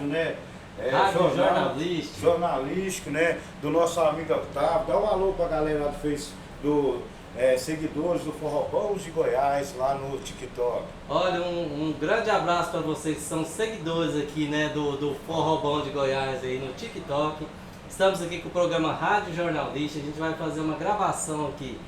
rádio, né? Rádio jornalístico. Jornalístico, né? Do nosso amigo Otávio. Dá um alô pra galera do Face, seguidores do Forró Bons de Goiás lá no TikTok. Olha, um grande abraço para vocês que são seguidores aqui, né, do Forró Bom de Goiás aí no TikTok. Estamos aqui com o programa Rádio Jornalista. A gente vai fazer uma gravação aqui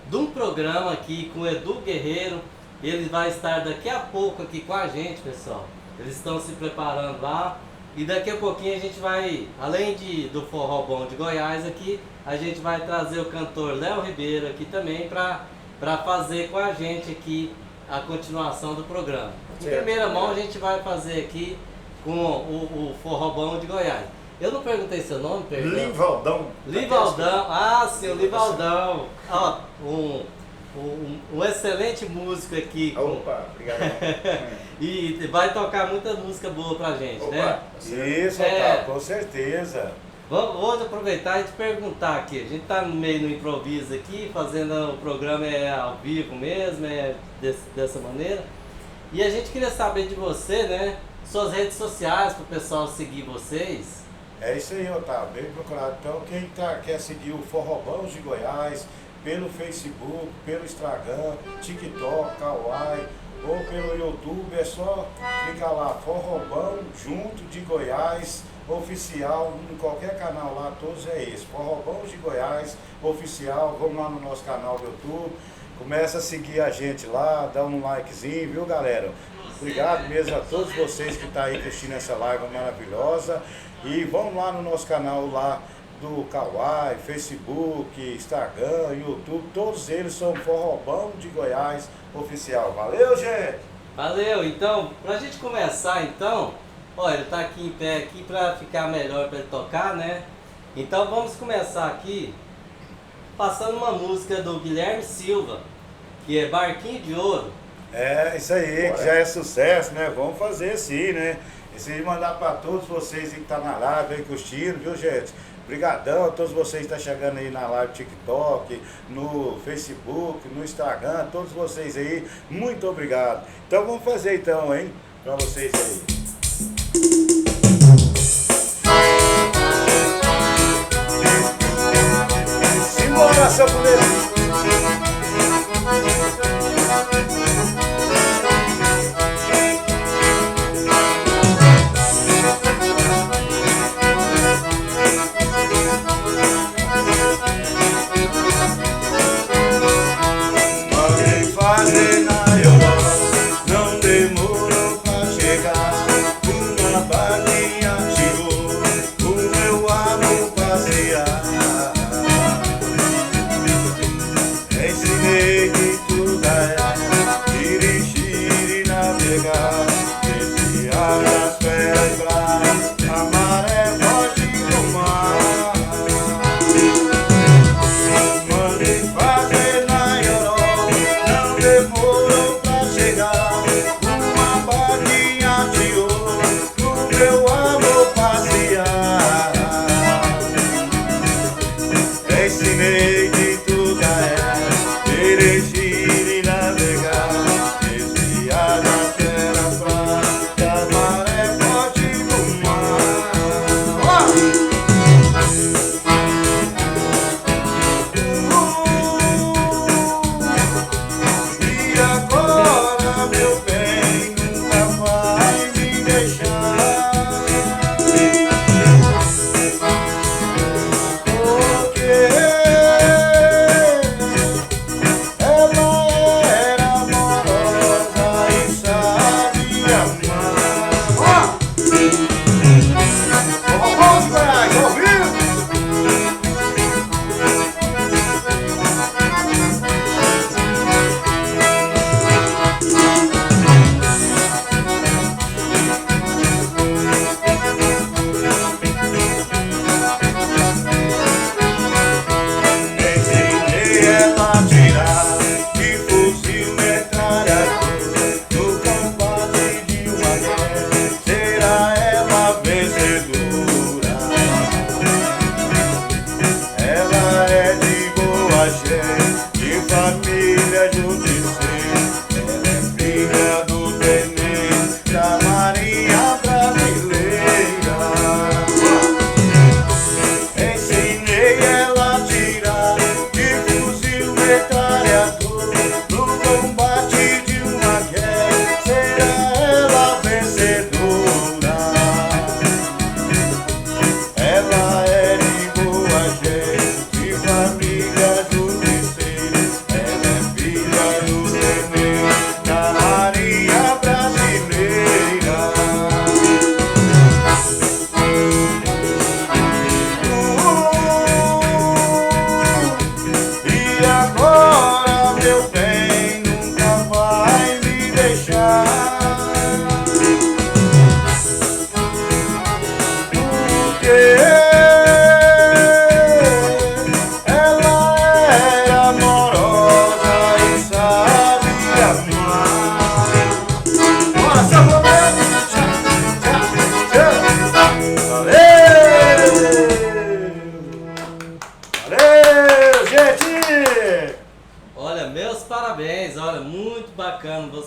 de um programa aqui com o Edu Guerreiro. Ele vai estar daqui a pouco aqui com a gente, pessoal. Eles estão se preparando lá. E daqui a pouquinho a gente vai, além do Forró Bom de Goiás aqui, a gente vai trazer o cantor Léo Ribeiro aqui também para fazer com a gente aqui a continuação do programa. Em primeira mão a gente vai fazer aqui com o Forró Bom de Goiás. Eu não perguntei seu nome, perdão. Livaldão. Livaldão, seu Livaldão. Ó, um excelente músico aqui. Opa, obrigado. E vai tocar muita música boa pra gente, Opa, né? Isso, Otávio, com certeza. Vamos aproveitar e te perguntar aqui. A gente tá no meio do improviso aqui, fazendo o programa ao vivo mesmo, dessa maneira. E a gente queria saber de você, né? Suas redes sociais para o pessoal seguir vocês. É isso aí, Otávio, bem procurado. Então, quem quer seguir o Forró Bons de Goiás, pelo Facebook, pelo Instagram, TikTok, Kawaii, ou pelo YouTube, é só clicar lá, Forró Bom junto de Goiás, oficial, em qualquer canal lá, todos é esse, Forró Bom de Goiás, oficial. Vamos lá no nosso canal do YouTube, começa a seguir a gente lá, dá um likezinho, viu, galera? Obrigado mesmo a todos vocês que estão aí assistindo essa live maravilhosa. E vamos lá no nosso canal lá do Kawaii, Facebook, Instagram, YouTube, todos eles são Forró Bom de Goiás oficial. Valeu, gente! Valeu! Então, pra gente começar então, olha, ele tá aqui em pé aqui pra ficar melhor pra ele tocar, né? Então vamos começar aqui passando uma música do Guilherme Silva, que é Barquinho de Ouro. É, isso aí, Bora. que já é sucesso, né? Vamos fazer sim, né? Isso aí mandar para todos vocês que estão na live aí curtindo, viu, gente? Obrigadão a todos vocês que estão chegando aí na live TikTok, no Facebook, no Instagram, todos vocês aí, muito obrigado. Então vamos fazer então, hein? Para vocês aí. Simbora, seu primeiro! Não demorou pra chegar. Uma balinha tirou o meu amor passear. Ensinei que tudo é dirigir e navegar. Desviar das feras bravas, a maré forte do mar. Mandei fazer na Europa, não demorou pra chegar. Uma balinha de ouro, o meu amor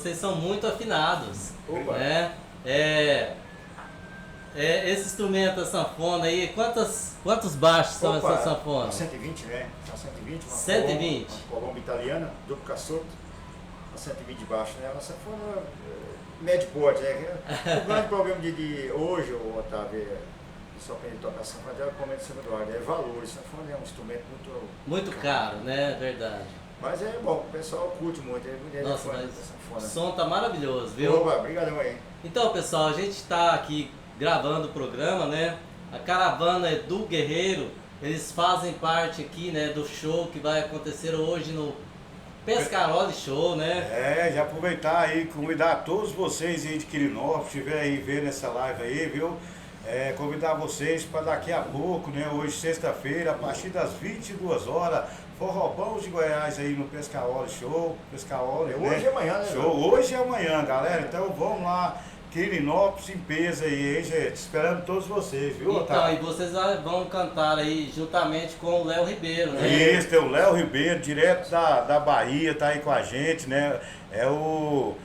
vocês são muito afinados. Opa. Né? Esse instrumento, a sanfona aí, quantos baixos são Opa, essa sanfona? 120, né? São 120, 120. Uma colomba italiana, duplo caçoto, a 120 de baixo, né? Uma sanfona médio porte, né? O grande problema de hoje, o Otávio, só para ele tocar sanfona, é o comendo de São Eduardo, é valores. Sanfona é um instrumento muito caro, né? Verdade. Mas é bom, o pessoal curte muito, Nossa, fã mas da sanfona. o som tá maravilhoso, viu? Opa, obrigadão aí. Então, pessoal, a gente está aqui gravando o programa, né? A caravana Edu Guerreiro, eles fazem parte aqui, né, do show que vai acontecer hoje no Pescaroli Show, né? Já aproveitar aí, convidar todos vocês aí de Quirinópolis, que estiver aí vendo essa live aí, viu? Convidar vocês para daqui a pouco, né? Hoje, sexta-feira, a partir das 22 horas, Forrobão de Goiás aí no Pescaroli Show. Pescaroli, hoje e amanhã, né? Show hoje e amanhã, galera. Então vamos lá. Quirinópolis em peso aí, hein, gente? Esperando todos vocês, viu, Então, Otávio? e vocês vão cantar aí juntamente com o Léo Ribeiro, né? Isso, tem o Léo Ribeiro, direto da Bahia, tá aí com a gente, né? É o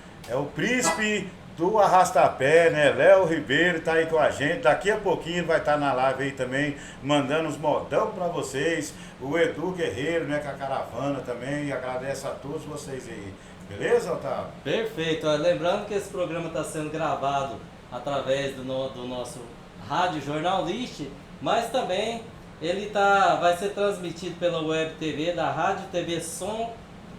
príncipe do Arrastapé, né? Léo Ribeiro tá aí com a gente. Daqui a pouquinho vai estar na live aí também, mandando os modão pra vocês. O Edu Guerreiro, né? Com a caravana também. E agradece a todos vocês aí. Beleza, Otávio? Perfeito. Lembrando que esse programa está sendo gravado através do nosso Rádio Jornalista, mas também ele vai ser transmitido pela Web TV da Rádio TV Som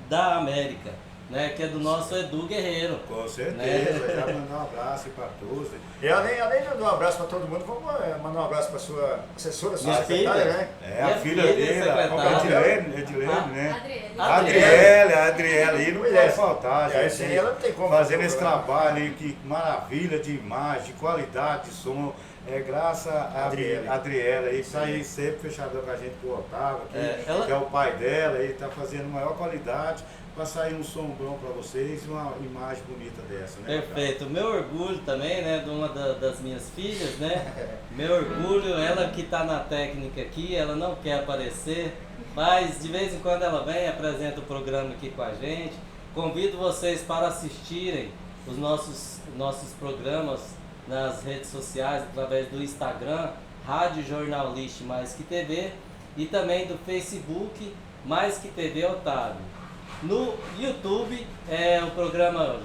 da América, né? Que é do nosso Edu Guerreiro. Com certeza, Né? já mandar um abraço aí para todos. E além de mandar um abraço para todo mundo, vamos mandar um abraço para sua assessora, sua Minha secretária, filha. né? A Minha filha filha, dele, secretária. Edilene, né? Adriele. Adriele, aí não Mulher, pode faltar, gente. sem ela não tem como Fazendo fazer esse o programa. trabalho aí, que maravilha de imagem, de qualidade de som. Graças a Adriele aí, que tá aí sempre fechadão com a gente, com o Otávio, aqui, que é o pai dela, aí tá fazendo maior qualidade para sair um som bom para vocês e uma imagem bonita dessa, né? Perfeito. Meu orgulho também, né, de uma das minhas filhas, né? Meu orgulho, ela que está na técnica aqui, ela não quer aparecer, mas de vez em quando ela vem, apresenta o programa aqui com a gente. Convido vocês para assistirem os nossos programas nas redes sociais, através do Instagram, Rádio Jornalista Mais Que TV, e também do Facebook Mais Que TV Otávio. No YouTube, o programa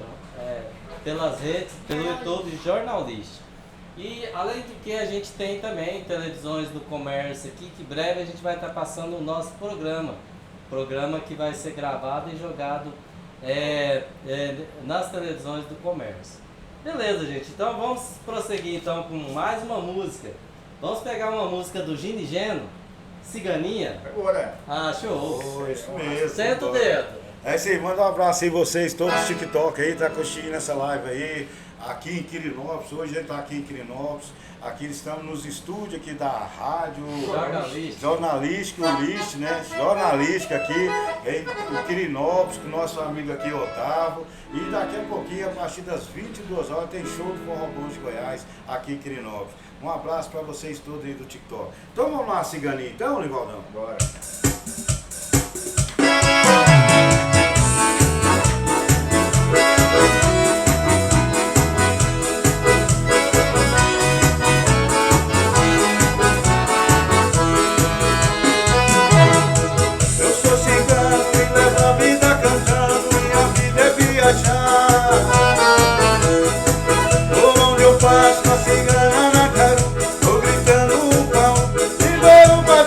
pelas redes, pelo YouTube Jornalista. E além do que, a gente tem também televisões do comércio aqui, que breve a gente vai estar passando o nosso programa que vai ser gravado e jogado nas televisões do comércio. Beleza, gente, então vamos prosseguir então com mais uma música. Vamos pegar uma música do Gini Geno, Ciganinha. Agora. Ah, show! Oh, isso mesmo. Senta o dedo. É isso aí, manda um abraço aí vocês, todos os TikTok aí, tá curtindo essa live aí, aqui em Quirinópolis. Hoje a gente tá aqui em Quirinópolis, aqui estamos nos estúdios aqui da Rádio Jornalística, né? Jornalística aqui em Quirinópolis, com o nosso amigo aqui, Otávio. E daqui a pouquinho, a partir das 22 horas, tem show do Forrobão de Goiás aqui em Quirinópolis. Um abraço para vocês todos aí do TikTok. Então vamos lá, Ciganinha, então, Nivaldão? Bora.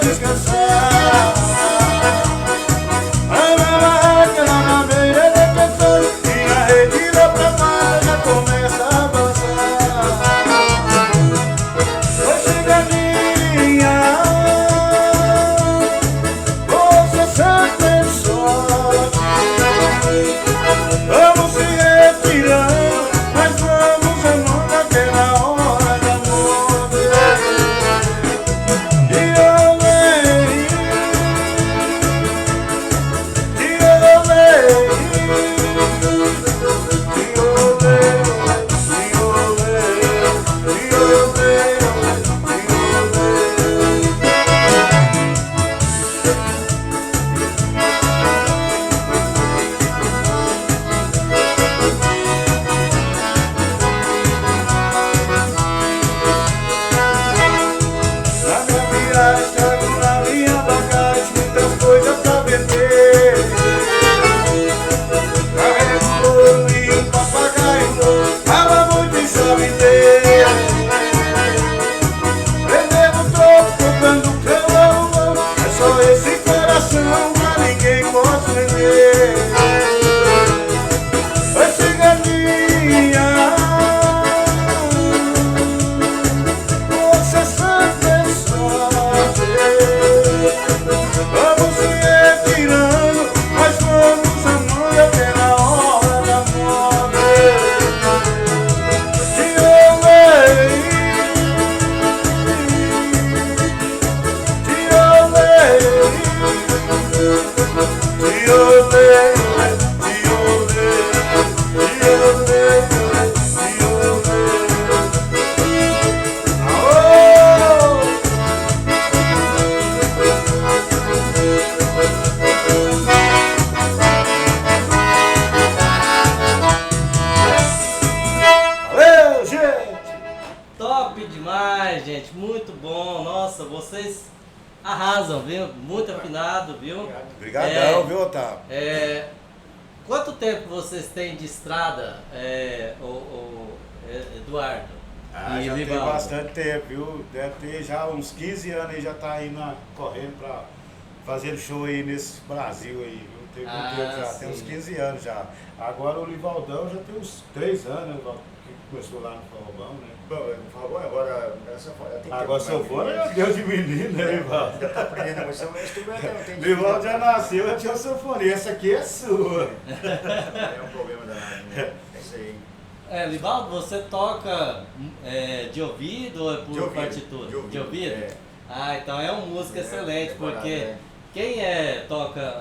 Descansar. demais, gente. Muito bom. Nossa, vocês arrasam, viu? Muito afinado, viu? Obrigadão, viu, Otávio? Quanto tempo vocês têm de estrada, Eduardo? Ah, e já tem Livaldo? bastante tempo, viu? Deve ter já uns 15 anos aí, já tá indo correndo pra fazer show aí nesse Brasil aí, viu? Tem muito tempo já, sim. tem uns 15 anos já. Agora o Livaldão já tem uns 3 anos, né, que começou lá no Forrobão, né? Bom, falou agora, essa tem que ter Agora se eu for, é Deus de menino, né, Livaldo? Ainda tá aprendendo a música, mas instrumento não tem Livaldo já nasceu, já tinha sanfonia, essa aqui é sua. É um problema danado, né? É isso aí. Livaldo, você toca de ouvido ou é por De ouvido, partitura? de ouvido, é. Ah, então é um músico excelente, porque quem é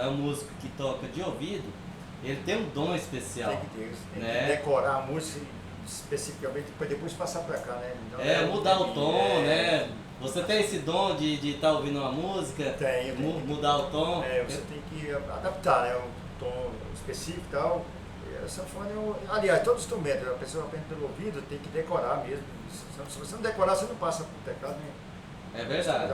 um músico que toca de ouvido, ele tem um dom especial. Tem que ter isso, tem né? que decorar a música especificamente para depois passar para cá, né? Não Mudar o tom, né? Você tem esse dom de estar ouvindo uma música, Tenho. mudar o tom? Você tem que adaptar, né? Um tom específico e tal. E a sanfona aliás, todo instrumento, a pessoa aprende pelo ouvido, tem que decorar mesmo. Se você não decorar, você não passa pro teclado, né? É verdade.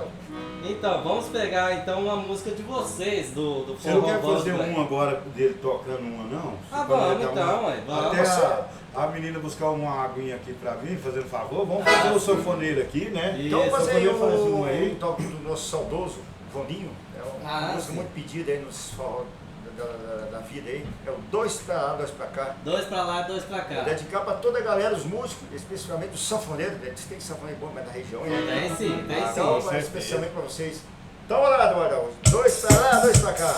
Então, vamos pegar então uma música de vocês, do Você não quer Forrobão, fazer né? um agora dele tocando uma, não? Ah, Você vamos pode dar então, ué, vamos. Até a menina buscar uma aguinha aqui pra mim, fazendo favor. Vamos fazer o sanfoneiro aqui, né? Isso. Então vamos fazer sanfoneiro faz um aí. um toque do nosso saudoso Voninho. É uma música sim. muito pedida aí nos forró da vida aí. É o 2 pra lá, 2 pra cá. 2 pra lá, 2 pra cá. Vou dedicar para toda a galera, os músicos, especificamente os sanfoneiros, né? Tem sanfoneiro bom mais da região, né? Tem sim, tem Então, sim. vai especialmente para vocês. Então, olha lá, Eduardo. 2 pra lá, 2 pra cá.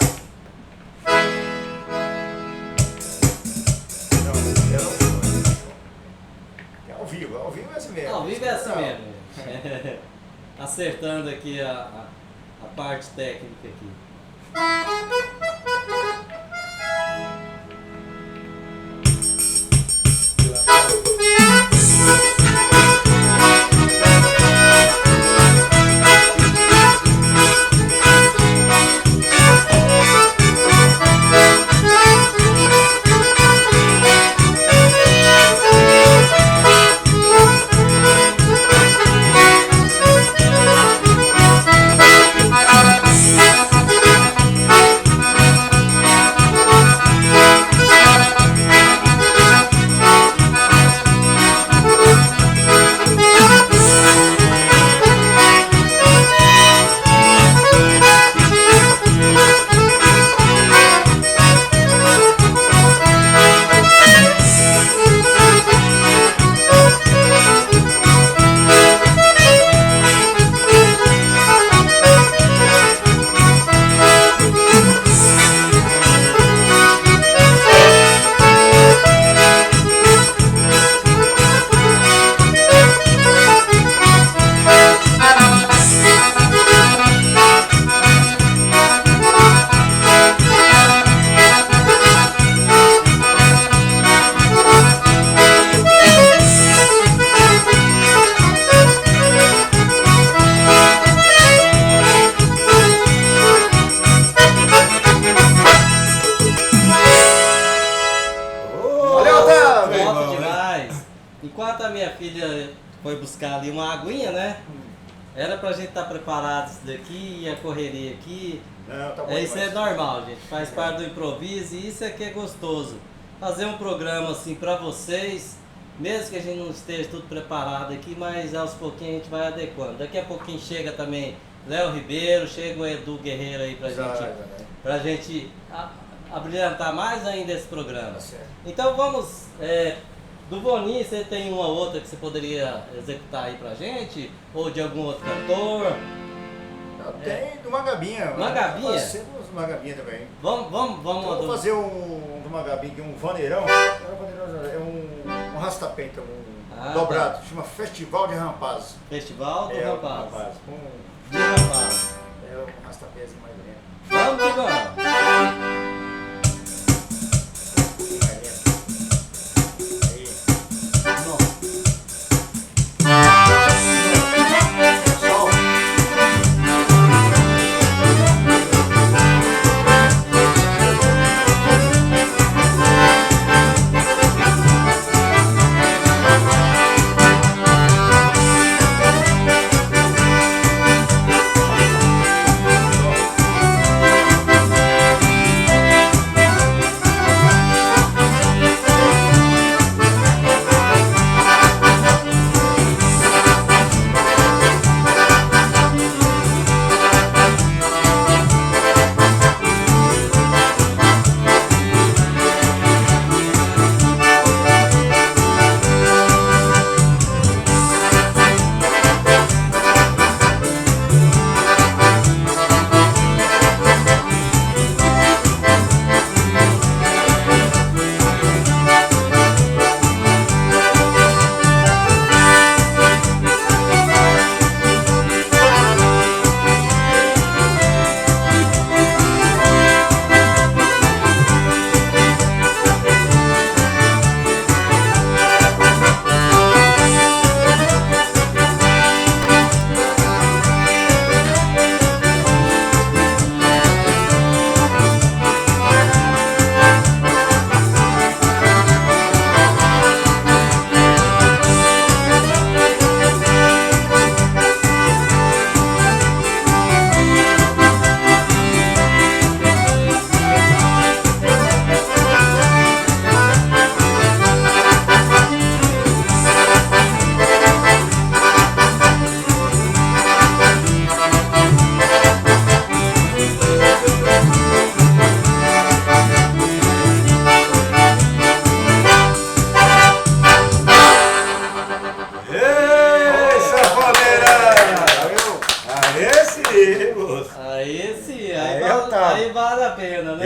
Não, ao vivo é assim mesmo. Ao vivo é assim Não. mesmo. Acertando aqui a parte técnica aqui. Enquanto a minha filha foi buscar ali uma aguinha, né? Era pra gente estar preparado isso daqui e a correria aqui. Não, tá bom Isso é demais. normal, gente. Faz parte do improviso e isso é que é gostoso. Fazer um programa assim pra vocês, mesmo que a gente não esteja tudo preparado aqui, mas aos pouquinhos a gente vai adequando. Daqui a pouquinho chega também Léo Ribeiro, chega o Edu Guerreiro aí pra gente abrilhantar mais ainda esse programa. Tá certo. Então vamos, do Boninho, você tem uma outra que você poderia executar aí pra gente? Ou de algum outro cantor? Tem do Magabinha. Magabinha? Nós temos Magabinha também. Vamos Então, vamos fazer do Magabinha, um vaneirão. É um rastapé, então, dobrado. Chama Festival de Rampazes. Festival do É, Rapaz. Um De Rapaz. rastapézinho mais lento. Vamos que vamos. Mais lento. Aí. Sol.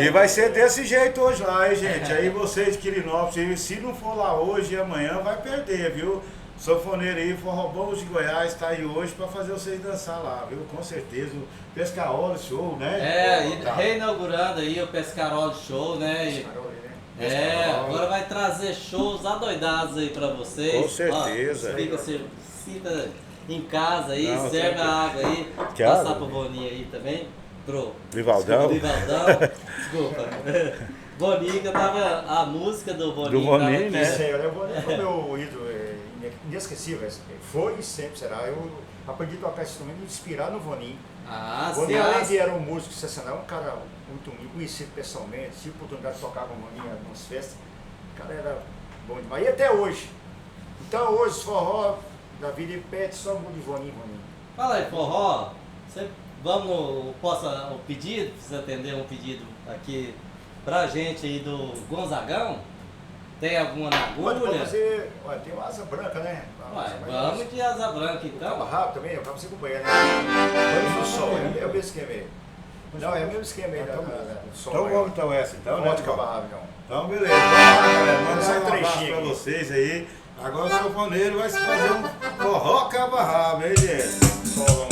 E vai ser desse jeito hoje lá, hein, gente? Aí vocês de Quirinópolis, se não for lá hoje e amanhã, vai perder, viu? Sanfoneiro aí, Forró Bom de Goiás, tá aí hoje pra fazer vocês dançar lá, viu? Com certeza. O Pescarola Show, né? E reinaugurando aí o Pescarola Show, né? Agora vai trazer shows adoidados aí pra vocês. Com certeza. Ó, sinta em casa aí, Não, serve a água aí. Passar pro Boninho aí também. Pro Rivaldão. Desculpa. Boninho, que eu tava a música do Boninho. Do Boninho, né? O Boninho foi meu ídolo, inesquecível. Foi e sempre será. Eu aprendi a tocar esse instrumento me inspirar no Boninho. Ah, O Boninho, sim. além de era um músico sensacional, um cara muito humilde, conhecido pessoalmente, tive oportunidade de tocar com o Boninho em algumas festas. O cara era bom demais. E até hoje. Então hoje os forró da vida ele pede só de Boninho. Fala aí, Forró. Posso o pedido? Precisa atender um pedido aqui pra gente aí do Gonzagão? Tem alguma na Pode agulha? fazer, olha, tem uma asa branca, né? Vamos de asa branca Calma então. rápido também, pra você acompanhar, né? Vamos no som, é o mesmo esquema aí. Não, é o mesmo esquema aí do som. Então vamos então essa, então, Não né? pode acabar rápido, não. Então beleza, vamos lá, galera. Manda Só um um abraço trechinho pra aqui. vocês aí. Agora o sanfoneiro vai se fazer um forró caba-rabo, hein, gente? Solão.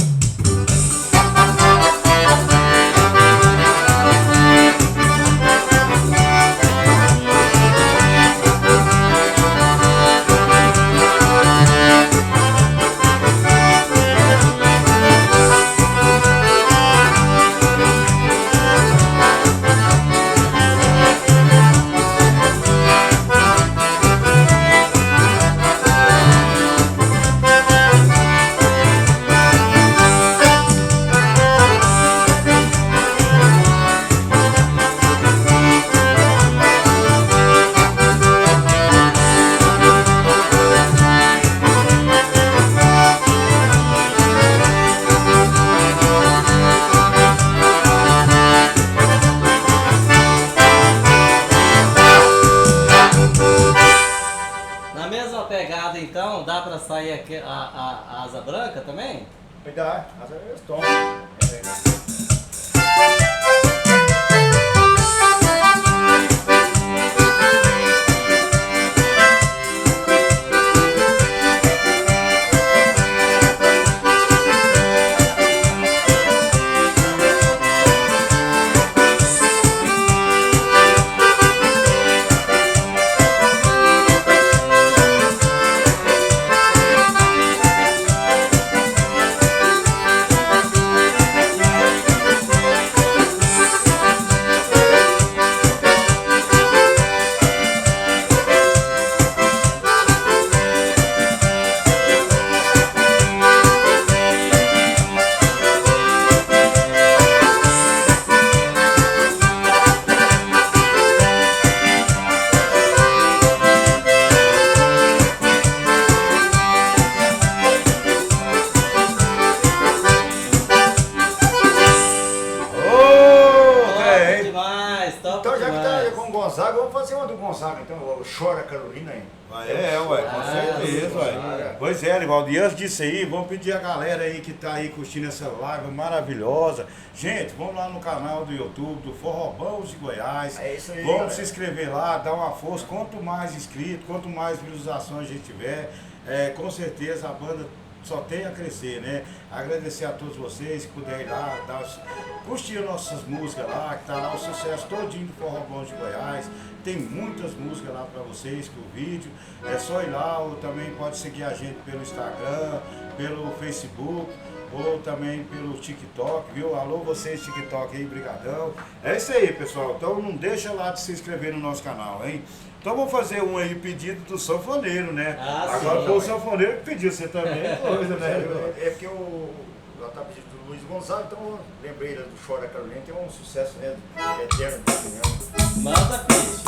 Na mesma pegada então, dá pra sair aqui a asa branca também? Cuidado, asa é o tom. Então, já que tá com o Gonzaga, vamos fazer uma do Gonzaga, então, o Chora Carolina aí. Com certeza, ué. Pois é, Livaldo, e antes disso aí, vamos pedir a galera aí que tá aí curtindo essa live maravilhosa. Gente, vamos lá no canal do YouTube do Forró Bom de Goiás. É isso aí, vamos galera. se inscrever lá, dar uma força. Quanto mais inscritos, quanto mais visualizações a gente tiver, com certeza a banda só tem a crescer, né? Agradecer a todos vocês que puderem ir lá, curtir nossas músicas lá, que tá lá o sucesso todinho do Forró Bom de Goiás. Tem muitas músicas lá para vocês, que o vídeo é só ir lá, ou também pode seguir a gente pelo Instagram, pelo Facebook, ou também pelo TikTok, viu? Alô vocês TikTok aí, brigadão. É isso aí, pessoal. Então não deixa lá de se inscrever no nosso canal, hein? Então vamos fazer um aí pedido do sanfoneiro, né? Agora foi o sanfoneiro que pediu, você também é coisa, né? É porque eu tava pedindo do Luiz Gonzaga, então eu lembrei do Chora Carolina, que é um sucesso, né? Eterno, né? Manda peixe.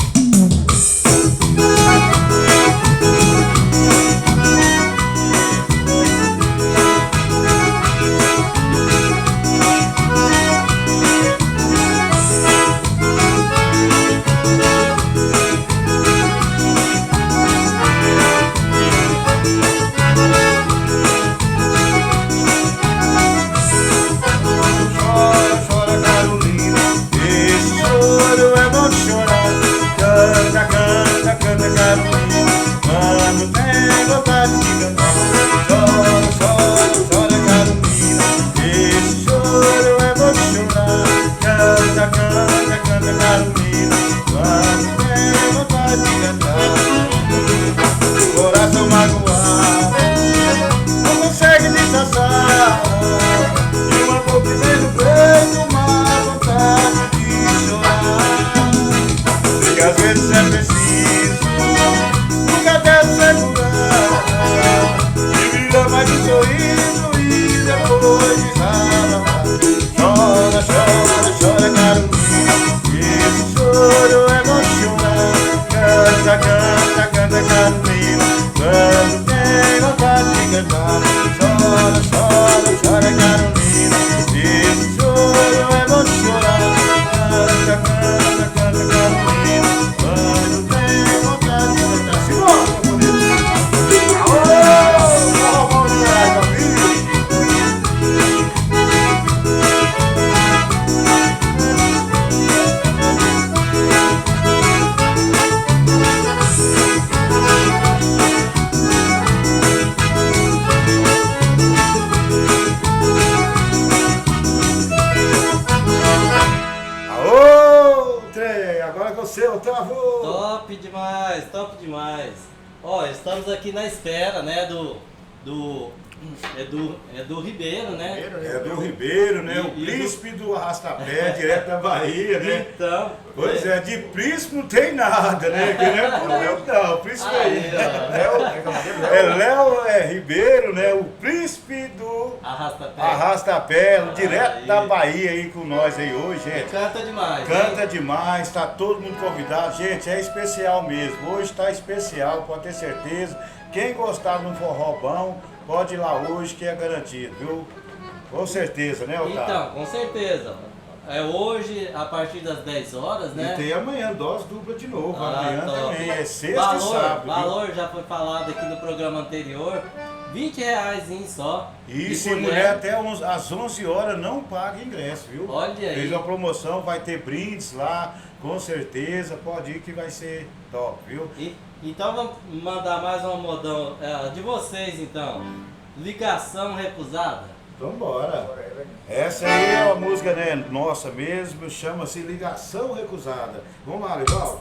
Chora, chora Carolina, esse choro chorar. E uma dor que vem no peito, uma vontade de chorar. Porque às vezes é preciso, nunca deve segurar. E brilha mais um sorriso e depois desaba. Chora, chora, chora, Carolina, esse choro emocionante. Canta, canta, canta, Carolina, quando tem vontade de cantar. Chora, chora, chora, Carolina, esse choro emocionante. Canta, canta, canta, Carolina, quando tem vontade de cantar. Simbora, meu bonito! Aô, forró bom demais, meu filho! Aô, trem, agora com você, Otávio! Top demais, top demais. Ó, estamos aqui na espera, né, é do Ribeiro, né? É do Ribeiro, né? O E príncipe do Arrastapé, direto da Bahia, né? Então, Pois é, de príncipe não tem nada, né? Que não é por Léo, não, o príncipe aí, ó, é Léo Ribeiro, né? O príncipe do Arrasta-pé. Arrastapé, direto Aí. da Bahia aí com nós aí hoje, gente. Canta demais. Canta hein? demais, tá todo mundo convidado. Gente, é especial mesmo. Hoje tá especial, pode ter certeza. Quem gostar de um forró bom, pode ir lá hoje que é garantido, viu? Com certeza, né, Otávio? Então, com certeza. É hoje, a partir das 10 horas, né? E tem amanhã, dose dupla de novo. Ah, Amanhã top. também, é sexta e sábado. viu? Valor já foi falado aqui no programa anterior. R$20 só. Isso, e mulher até às 11 horas não paga ingresso, viu? Olha aí. Fez uma promoção, vai ter brindes lá, com certeza. Pode ir que vai ser top, viu? Então vamos mandar mais uma modão de vocês então. Ligação recusada. Então bora. Essa aí é uma música, né, nossa mesmo, chama-se Ligação Recusada. Vamos lá, Lival.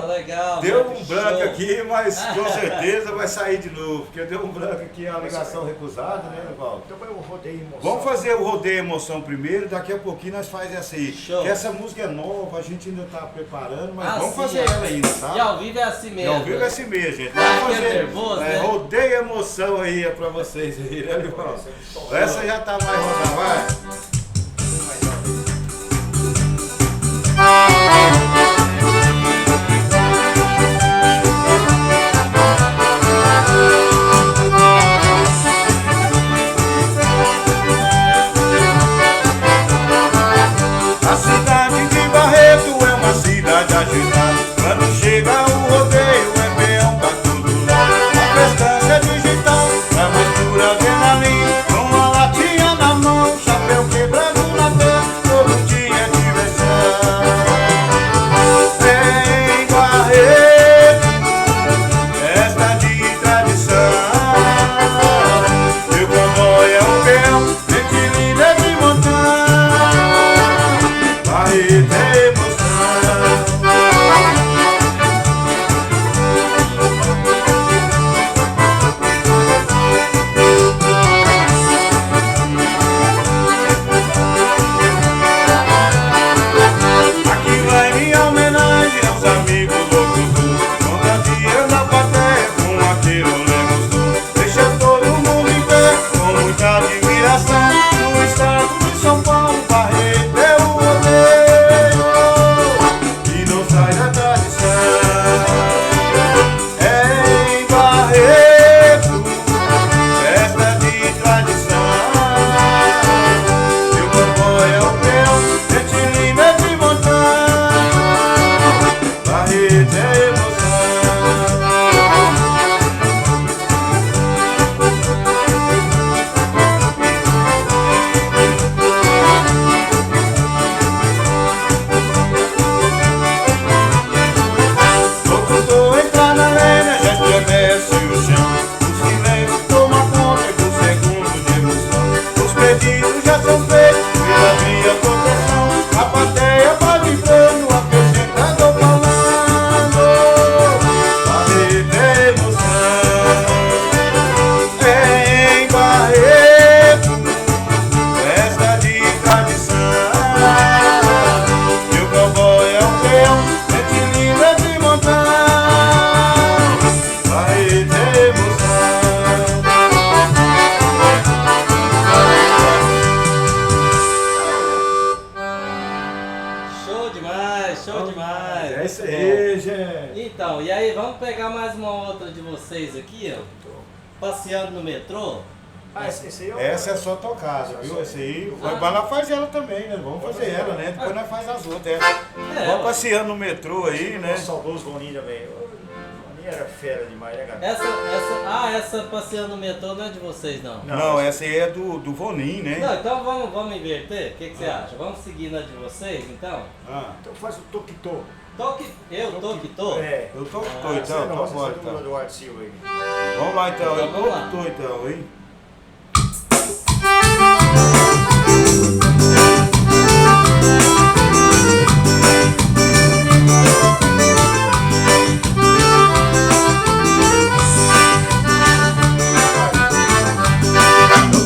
Legal. Deu muito um branco show. aqui, mas com certeza vai sair de novo, porque deu um branco aqui, a ligação recusada, né, Livaldo? Então eu rodeio emoção. Vamos fazer o rodeio emoção primeiro, daqui a pouquinho nós faz essa aí. Show. Que essa música é nova, a gente ainda tá preparando, mas Ah, vamos sim, fazer é. ela ainda, sabe? E ao vivo é assim E mesmo. ao vivo é assim mesmo, gente. Ah, Vamos que fazer nervoso, né? rodeio emoção aí pra vocês aí, né, Livaldo? Essa já tá mais rodada, vai. A cidade de Barreto é uma cidade agitada. Quando chega o rodeio é peão pra todo lado. A festança digital, a mistura adrenalina. Com a latinha na mão, chapéu quebrado na mão. Todo dia é diversão. Vem Barreto, festa de tradição. E o comboio é um peão, gente linda de montão. Vai ter emoção. Aí, vamos pegar mais uma outra de vocês aqui, ó. Passeando no metrô. Ah, esse aí é o... Essa é só tocada, viu? Essa aí. Mas nós faz ela também, né? Vamos fazer ela, né? Depois nós faz as outras. Vamos passeando no metrô aí, né? O saudoso Boninho também. O Boninho era fera demais, né, cara? Essa passeando no metrô não é de vocês, não. Não, essa aí é do Vonim, né? Não, então vamos inverter? O que você acha? Vamos seguir na de vocês, então? Então faz o Toquitô. Eu tô que tô? É. Eu tô Não, então, não, então essa bora é do então. Eduardo Silva aí. Vamos lá então, eu Vamos lá. tô então, hein?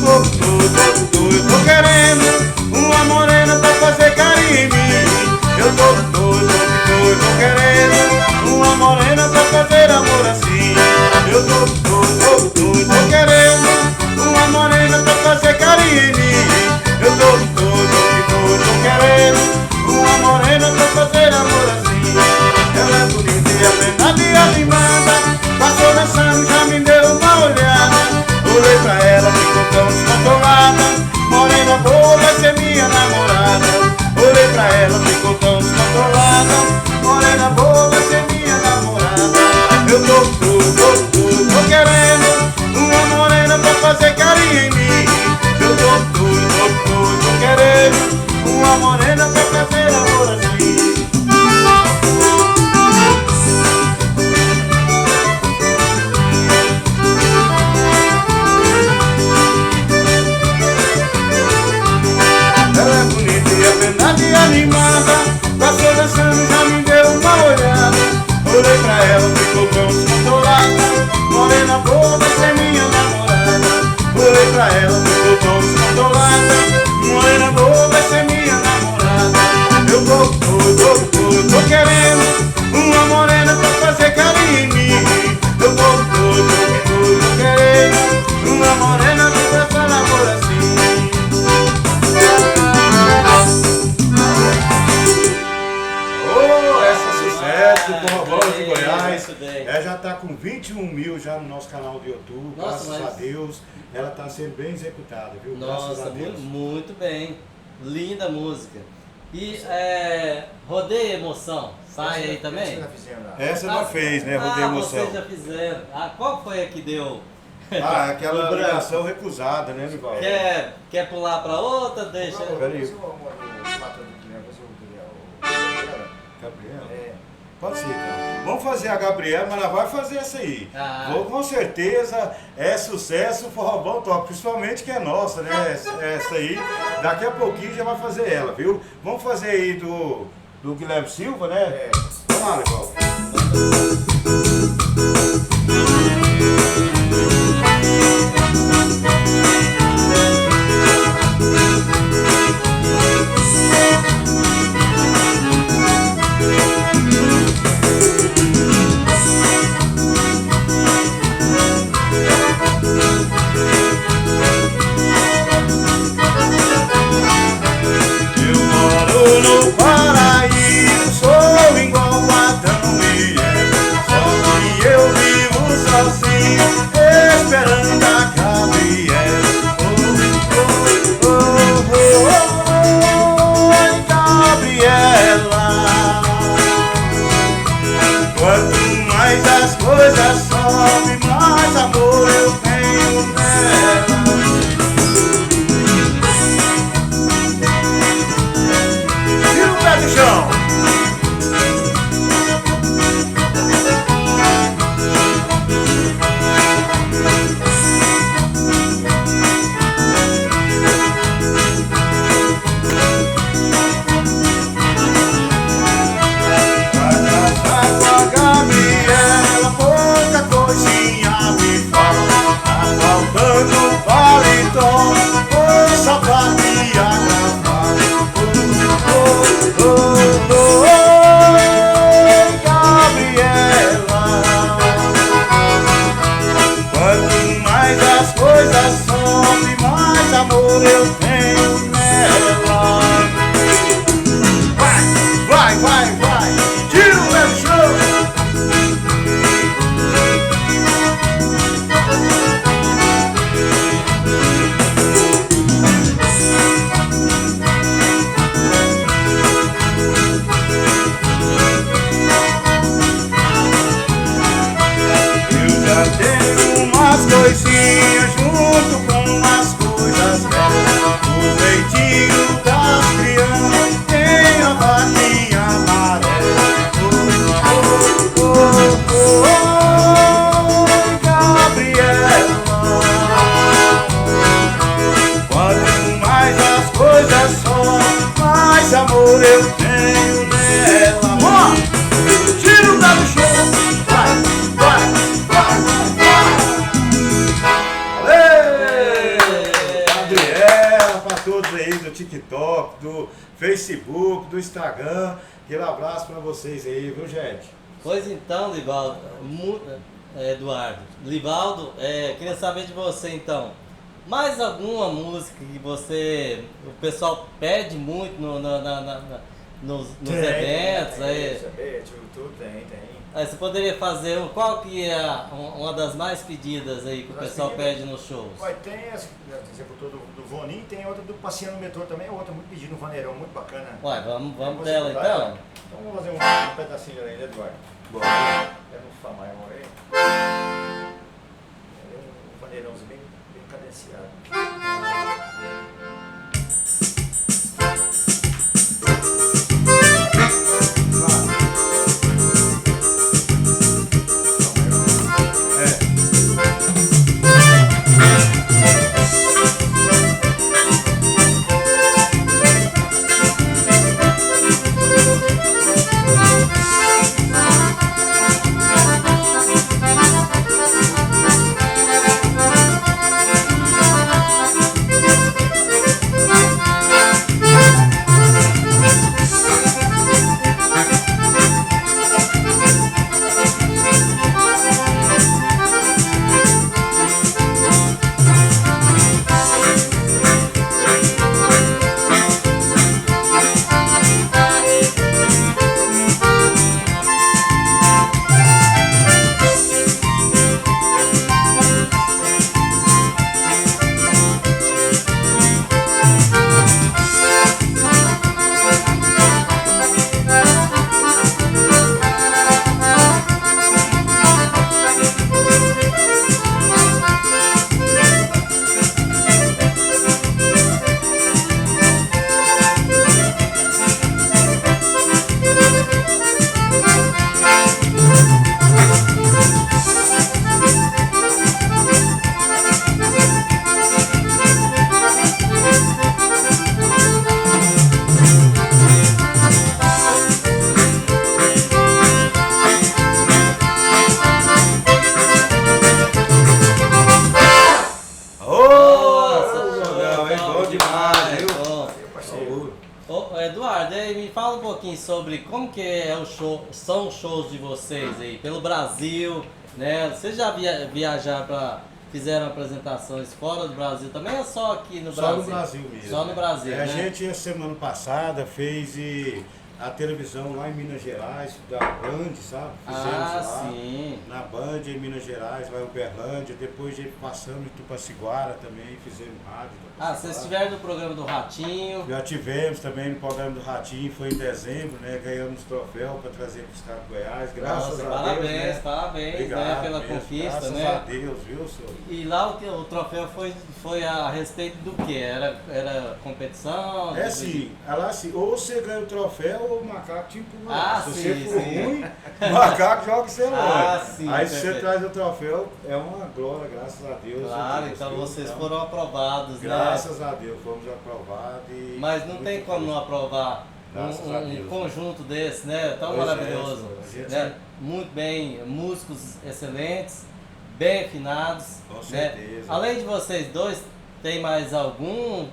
Eu tô querendo uma morena pra fazer carinho em mim. Eu tô querendo uma morena pra fazer amor assim. Eu tô querendo uma morena pra fazer carinho em mim. Eu tô querendo uma morena pra fazer amor assim. Ela é bonita e apenada e animada, passou dançando, já me deu uma olhada. Olhei pra ela, ficou tão descontrolada. Morena boa vai ser minha namorada. Olhei pra ela, ficou tão descontrolada. Morena boa vai ser minha namorada. Eu tô querendo uma morena pra fazer carinho em mim. Eu tô querendo uma morena pra fazer amor assim. Ela é bonita e apenada e animada, passou dançando, já me deu uma olhada. Olhei pra ela, ficou tão descontrolada. Morena boa vai ser minha namorada. Olhei pra ela, ficou tão descontrolada. Morena boa vai ser minha namorada. Eu tô querendo uma morena pra fazer carinho em mim. Eu tô querendo uma morena pra fazer amor assim. Essa é sucesso, Forró Bom de Goiás. Ela já está com 21 mil já no nosso canal do YouTube. Nossa, Graças a Deus, ela está sendo bem executada, viu? Graças Nossa, a Deus. muito bem. Linda música. E Rodeio Emoção, sai aí também? Essa nós fez, né? Rodeio Emoção. Vocês já fizeram. Qual foi a que deu? Aquela O branco. ligação recusada, né, Nivaldo? Quer pular pra outra? Deixa. Peraí. Gabriela? Pode ser, então. Vamos fazer a Gabriela, mas ela vai fazer essa aí. Com certeza é sucesso, Forró Bom Top, principalmente que é nossa, né? Essa aí, daqui a pouquinho já vai fazer ela, viu? Vamos fazer aí do Guilherme Silva, né? Vamos lá, Nivaldo. Eu moro no paraíso, sou igual Adão e Eva. Só que eu vivo sozinho, esperando a Gabriela. Oi, Gabriela. Quanto mais as coisas sobem, mais amor eu tenho nela. Tira o pé do chão. Vai casar com a Gabriela, pouca coisinhas junto com as coisas velhas. O leitinho das crianças tem a vaquinha amarela. Oh, oh, oh, oh, Gabriela. Quanto mais as coisas são, mais amor eu tenho nela. Tira o dado show. Vai, vai, vai, vai. Gabriela, pra todos aí do TikTok, do Facebook, do Instagram. Aquele abraço pra vocês aí, viu, gente? Pois então, Livaldo, Eduardo, Livaldo, queria saber de você então. Mais alguma música que o pessoal pede muito nos eventos? Tudo tem. Aí você poderia fazer, qual que é uma das mais pedidas aí que o pessoal pede nos shows? Olha, tem essa, você botou do Vonim, tem outra do Passeando no Metrô também, outra muito pedida, um vaneirão muito bacana. Ué, vamos dela então? Então vamos fazer um pedacinho aí, né, Eduardo? Bora. É no Fá maior aí. É um vaneirãozinho bem cadenciado. Eduardo, me fala um pouquinho sobre como que são os shows de vocês aí, pelo Brasil, né? Vocês já viajaram fizeram apresentações fora do Brasil também ou só aqui no Brasil? Só no Brasil mesmo. Só no Brasil, né? A gente, semana passada, fez a televisão lá em Minas Gerais, da Band, sabe? Fizemos lá, sim. na Band, em Minas Gerais, lá em Uberlândia. Depois passamos em Tupaciguara também, fizemos rádio. Vocês estiveram no programa do Ratinho. Já tivemos também no programa do Ratinho, foi em dezembro, né? Ganhamos troféu para trazer para o estado de Goiás. Graças a parabéns, Deus, né? Obrigado, Obrigado pela mesmo, conquista, graças né? a Deus, viu, senhor? E lá o troféu foi a respeito do quê? Era competição? Assim, ou você ganha o troféu ou o macaco te empurra. Se sim, você for sim. ruim, o macaco joga você longe. Sim, aí se perfeito. você traz o troféu, é uma glória, graças a Deus. Claro, Deus, então viu? vocês Então, foram aprovados, graças a Deus, fomos aprovados. Mas não tem como não aprovar um conjunto desse, né? Tão maravilhoso. Né? Muito bem, músicos excelentes, bem afinados. Com né? certeza. Além de vocês dois, tem mais algum?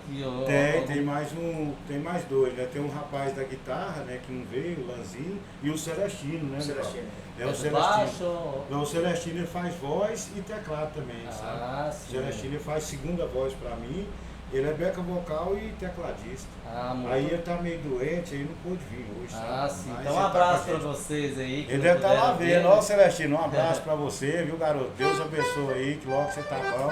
Tem mais dois, né? Tem um rapaz da guitarra, né, que não veio, o Lanzinho, e o Celestino, né? O Celestino. É o do Celestino. baixo? Não, o Celestino ele faz voz e teclado também, sabe? O Sim. Celestino ele faz segunda voz pra mim, ele é beca vocal e tecladista. Aí ele tá meio doente, aí não pôde vir hoje, sabe? Sim. Mas Então um ele abraço tá pra vocês aí. ele deve estar lá vendo. Ó, Celestino, um abraço pra você, viu, garoto? Deus abençoe aí, que logo você tá bom.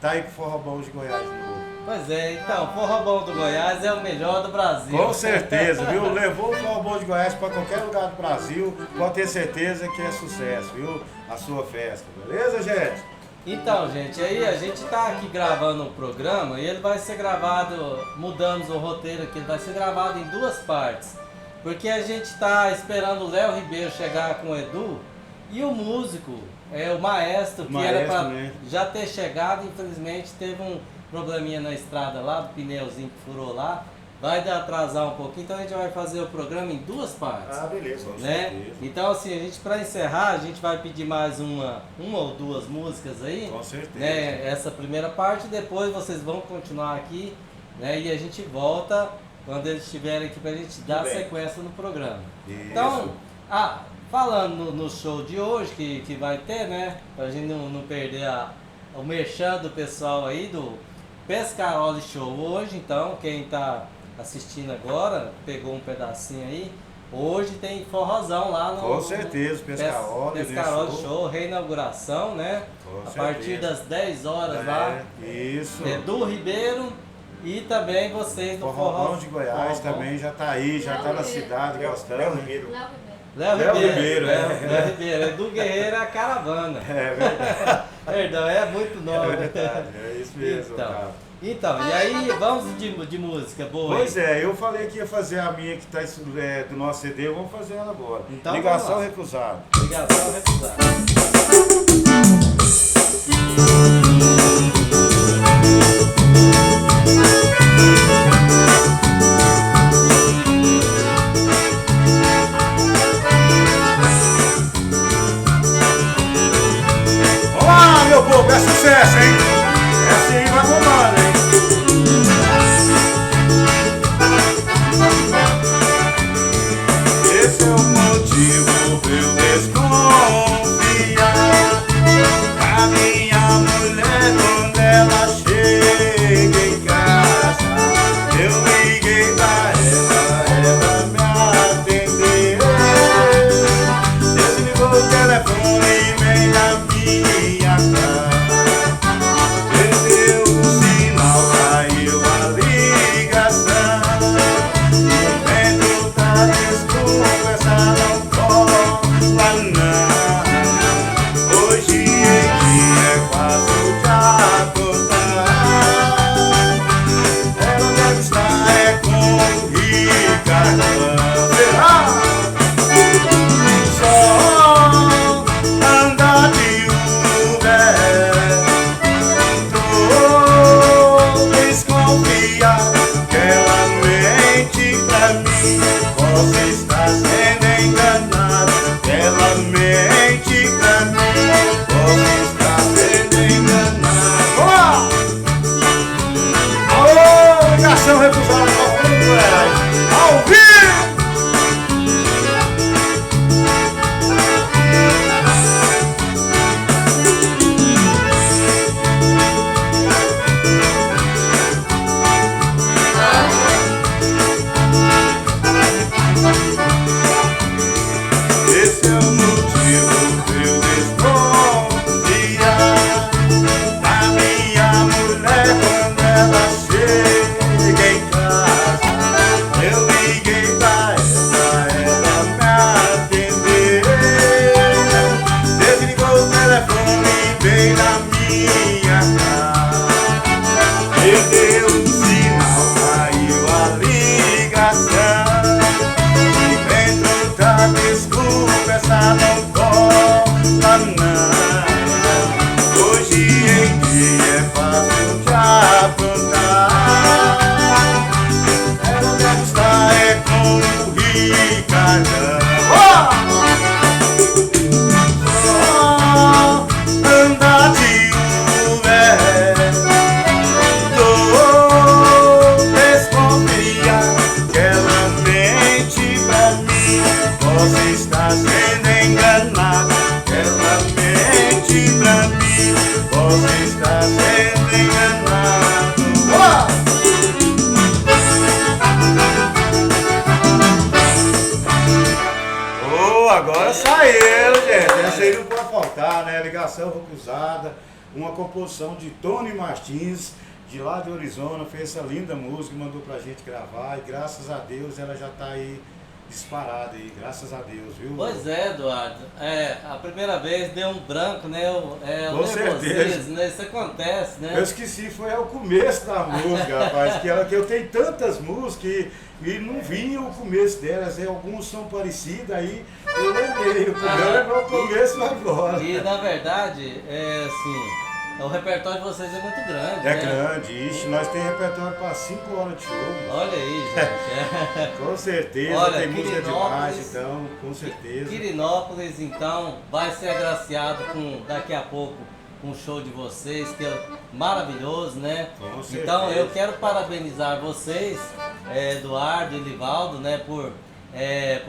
Tá aí pro Forró Bom de Goiás de novo. Pois é, então, Forró Bom do Goiás é o melhor do Brasil. Com certeza, viu? Levou o Forró Bom de Goiás pra qualquer lugar do Brasil, pode ter certeza que é sucesso, viu? A sua festa, beleza, gente? Então, gente, aí a gente tá aqui gravando um programa e ele vai ser gravado, mudamos o roteiro aqui, ele vai ser gravado em 2 partes. Porque a gente tá esperando o Léo Ribeiro chegar com o Edu e o músico, o maestro, que era pra né? já ter chegado, infelizmente teve um probleminha na estrada lá, do pneuzinho que furou lá. Vai atrasar um pouquinho, então a gente vai fazer o programa em 2 partes. Ah, beleza. Né? Então assim, a gente para encerrar, a gente vai pedir mais uma ou 2 músicas aí. Com certeza. Né? Essa primeira parte, depois vocês vão continuar aqui, né? E a gente volta quando eles estiverem aqui pra gente dar sequência no programa. Isso. Então, falando no show de hoje que vai ter, né? Pra gente não perder o merchan do pessoal aí do Pescaroli Show hoje, então quem tá assistindo agora, pegou um pedacinho aí. Hoje tem forrozão lá no... Com certeza, Pescaroli, Pescaroli Show, reinauguração, né? Com a partir das 10 horas lá. Isso. Edu Ribeiro e também vocês do Forrobão de Goiás também já tá aí, já tá na cidade gostando. Léo Ribeiro. Léo Ribeiro. Léo Ribeiro. Edu Guerreiro é a caravana. É verdade. Perdão, é muito nome. É verdade, é isso mesmo. Então, e aí vamos de música boa. Pois é, eu falei que ia fazer a minha que tá do nosso CD, vamos fazer ela agora. Então, Ligação recusada. Ligação recusada. Olá, meu povo, é sucesso, hein? Essa aí vai bombando, hein? Esse é o motivo pra eu desconfiar da minha mulher quando ela chega em casa. Eu liguei pra ela me atendeu. Desligou o telefone e vem na minha casa. Perdeu o sinal, caiu a ligação. O vento tá desconversa, não cola não. Hoje em dia é fácil de apontar. Ela deve estar com o Ricardão. Será? Só andar de Uber. Tô desconfiado que ela mente pra mim. Você está sendo enganado. Ela mente pra mim. Você está sendo enganado. Alô, ligação recusada ao Goiás. Ao vivo! Esse é o motivo pra eu desconfiar da minha mulher quando ela chega em casa. Eu liguei pra ela me atendeu. Desligou o telefone e veio na minha casa. Perdeu o sinal, caiu a ligação. Dentro da desconversa não cola não. Hoje em dia é fácil de aprontar. Ela deve estar com o Ricardão. Só andar de Uber. Tô desconfiado que ela mente pra mim. Você está sendo enganado. Ela mente pra mim. Você está sendo enganado. Agora saiu, gente. Essa aí não pode faltar, né? Ligação recusada. Uma composição de Tony Martins, de lá de Arizona, fez essa linda música, mandou pra gente gravar. E graças a Deus ela já tá aí disparado aí, graças a Deus, viu? Pois é, Eduardo. A primeira vez deu um branco, né? O Com certeza. né? Isso acontece, né? Eu esqueci, foi o começo da música, rapaz, que eu tenho tantas músicas e não vinha o começo delas, alguns são parecidos, aí eu lembrei, o programa é o começo agora. E na verdade, assim, o repertório de vocês é muito grande, É né? grande, ixi, nós temos repertório para 5 horas de show. Olha aí, gente. Com certeza, Olha, tem música demais, Quirinópolis, então, com certeza. Quirinópolis, então, vai ser agraciado com, daqui a pouco, um show de vocês, que é maravilhoso, né? Com certeza. Então, eu quero parabenizar vocês, Eduardo e Livaldo, né, por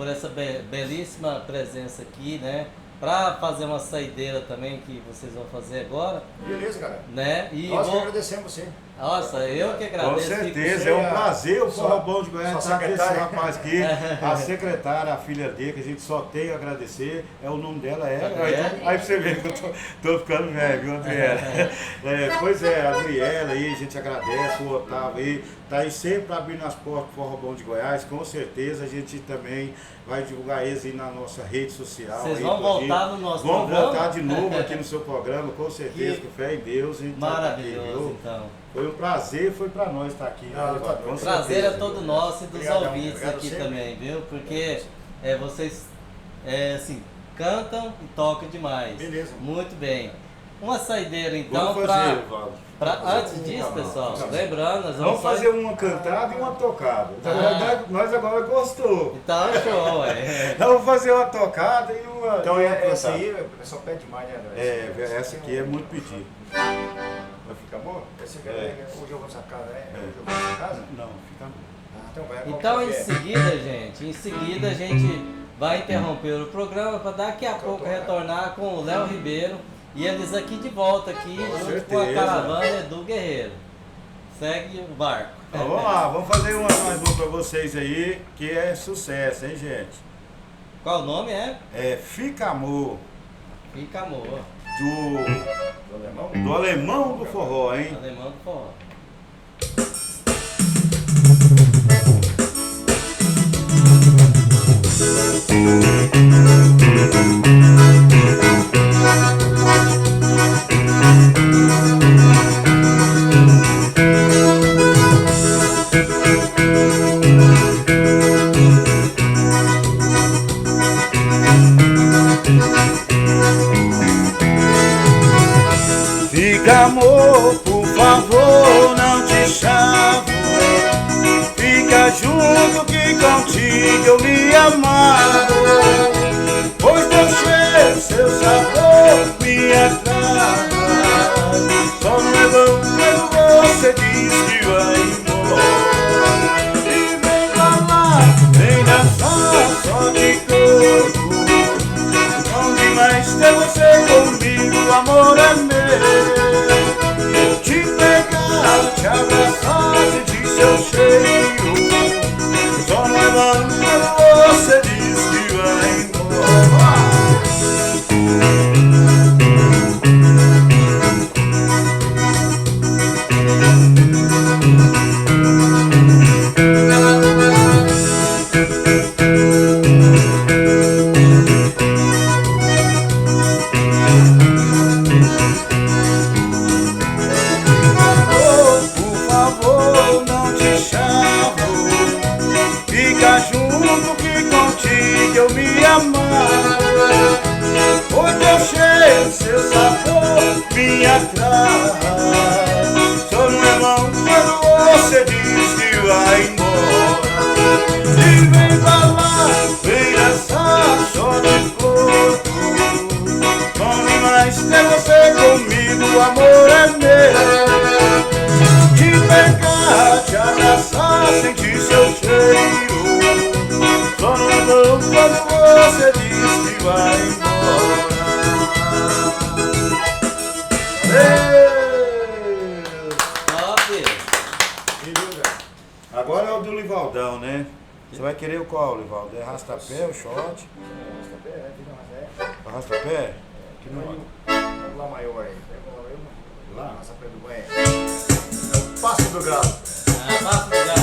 essa belíssima presença aqui, né? Para fazer uma saideira também, que vocês vão fazer agora, Beleza, cara. né? E Nós que agradecemos você. Nossa, eu que agradeço. Com certeza, é um prazer o Forró Bom de Goiás sua estar com esse secretária. rapaz aqui, a secretária, a filha dele, que a gente só tem a agradecer, o nome dela Adriele. aí pra você ver que eu tô ficando velho, viu, Adriela? Pois é, a Adriela aí, a gente agradece, o Otávio aí, tá aí sempre abrindo as portas do Forró Bom de Goiás, com certeza a gente também vai divulgar eles aí na nossa rede social. Vocês aí, vão voltar no nosso Vamos programa? voltar de novo aqui no seu programa, com certeza, Que com fé em Deus. A gente tá aqui, Maravilhoso, viu? então. Foi um prazer, foi pra nós estar aqui. Ah, tá com bom. O prazer é certeza. todo nosso e dos Obrigadão, ouvintes obrigado aqui sempre. também, viu? Porque vocês, assim, cantam e tocam demais. Beleza. Muito bem. Uma saideira, então, Vamos fazer, Valdo. antes disso, pessoal, lembrando, nós Vamos fazer uma cantada e uma tocada. Na verdade, nós agora gostou. Então, show, Nós vamos fazer uma tocada e uma. Então, e uma essa cantada. aí, o pessoal pede demais, né? Essa aqui é muito pedido. Vai ficar bom? Esse aqui hoje eu vou nessa casa, né? Hoje eu vou nessa casa? Não, fica bom. Então vai. Então, em seguida, a gente vai interromper o programa para daqui a pouco retornar com o Léo Ribeiro e eles aqui de volta aqui junto com a certeza. caravana do Guerreiro. Segue o barco. Então vamos lá, vamos fazer mais uma pra vocês aí, que é sucesso, hein, gente? Qual o nome é? É Fica Amor, Fica Amor. do Alemão do Forró, hein? Alemão do Forró. Fica amor, por favor, não te chamo. Fica junto que contigo eu me amarro. Pois teu cheiro, seu sabor me atrai. Só não é bom quando você diz que vai embora. E vem pra lá, vem dançar só de corpo. Bom demais ter você comigo, amor é meu. Te pegar, te abraçar, sentir seu cheiro. Só não é bom quando você diz que vai embora. Por favor, não te chamo. Fica junto que contigo eu me amarro. Pois teu cheiro, seu sabor me atrai. Só não é bom quando você diz que vai embora. E vem pra lá, vem dançar só de corpo. Bom demais ter você comigo, o amor é meu. Te pegar, te abraçar, sentir seu cheiro. Só não é bom quando você diz que vai embora. Top! Agora é o do Livaldão, né? Você vai querer o qual, Livaldo? É arrasta-pé, o short? Arrasta-pé? Que não. Lá maior aí. Lá? Nossa, pé do banho. É o passo do grau. Passa o lugar.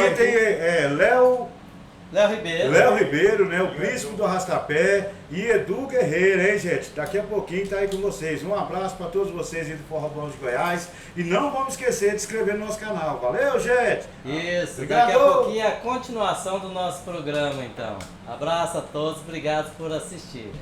aqui tem Léo Ribeiro, né? O príncipe do Arrastapé e Edu Guerreiro, hein, gente? Daqui a pouquinho tá aí com vocês. Um abraço para todos vocês aí do Forró Bom de Goiás. E não vamos esquecer de se inscrever no nosso canal. Valeu, gente! Isso, Obrigado. daqui a pouquinho é a continuação do nosso programa, então. Abraço a todos, obrigado por assistirem.